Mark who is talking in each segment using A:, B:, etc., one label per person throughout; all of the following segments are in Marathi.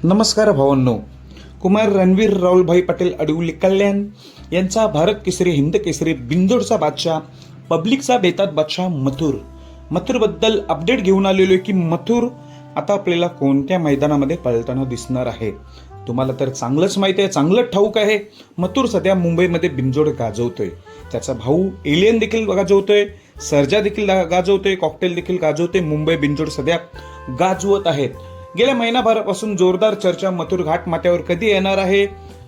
A: नमस्कार भावांनो. कुमार रणवीर राहुलभाई पटेल अडुली कल्याण यांचा भारत केसरी हिंद केसरी बिंदोडचा बादशाह पब्लिकचा बेतात बादशाह मथुरबद्दल अपडेट घेऊन आलेलो आहे की मथुर आता आपल्याला कोणत्या मैदानामध्ये पळताना दिसणार आहे. तुम्हाला तर चांगलंच माहिती आहे, चांगलं ठाऊक आहे. मथुर सध्या मुंबईमध्ये बिंजोड गाजवतोय. त्याचा भाऊ एलियन देखील गाजवतोय, सर्जा देखील गाजवतोय, कॉकटेल देखील गाजवतोय. मुंबई बिंजोड सध्या गाजवत आहेत. गेल्या महिनाभरापासून जोरदार चर्चा मथुर घाट माथ्यावर कधी येणार आहे,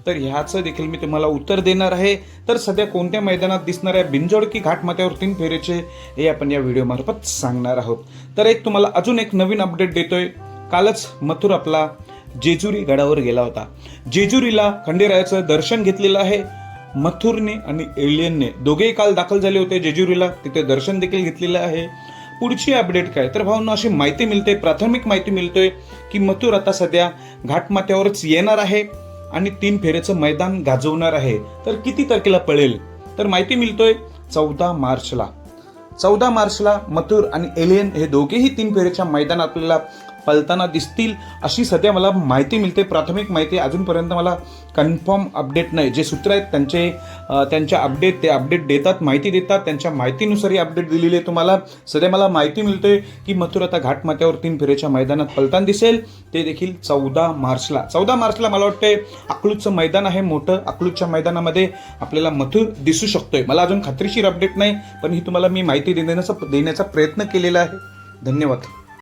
A: तर ह्याचं देखील मी तुम्हाला उत्तर देणार आहे. तर सध्या कोणत्या मैदानात दिसणार आहे, बिंजोड की घाट माथ्यावर 3 फेरीचे, हे आपण या व्हिडिओ मार्फत सांगणार आहोत. तर एक तुम्हाला अजून एक नवीन अपडेट देतोय. कालच मथुर आपला जेजुरी गडावर गेला होता. जेजुरीला खंडेरायाचं दर्शन घेतलेलं आहे. मथुरने आणि एलियनने दोघेही काल दाखल झाले होते जेजुरीला, तिथे दर्शन देखील घेतलेलं आहे. पुढची अपडेट काय, तर भावना अशी माहिती मिळते, प्राथमिक माहिती मिळतोय की मथुर आता सध्या घाटमाथ्यावरच येणार आहे आणि 3 फेरीचं मैदान गाजवणार आहे. तर किती तारखेला पळेल, तर माहिती मिळतोय 14 मार्चला मथुर आणि एलियन हे दोघेही 3 फेरीच्या मैदानात आपल्याला पळताना दिसतील, अशी सध्या मला माहिती मिळते. प्राथमिक माहिती, अजूनपर्यंत मला कन्फर्म अपडेट नाही. जे सूत्र आहेत त्यांच्या अपडेट, ते अपडेट देतात, माहिती देतात, त्यांच्या माहितीनुसार ही अपडेट दिलेली आहे तुम्हाला. सध्या मला माहिती मिळतोय की मथुर आता घाटमाथ्यावर 3 फेरीच्या मैदानात पळताना दिसेल, ते देखील 14 मार्चला मला वाटतंय अकलूजचं मैदान आहे मोठं, अकलूजच्या मैदानामध्ये आपल्याला मथुर दिसू शकतोय. मला अजून खात्रीशीर अपडेट नाही, पण ही तुम्हाला मी माहिती देण्याचा प्रयत्न केलेला आहे. धन्यवाद.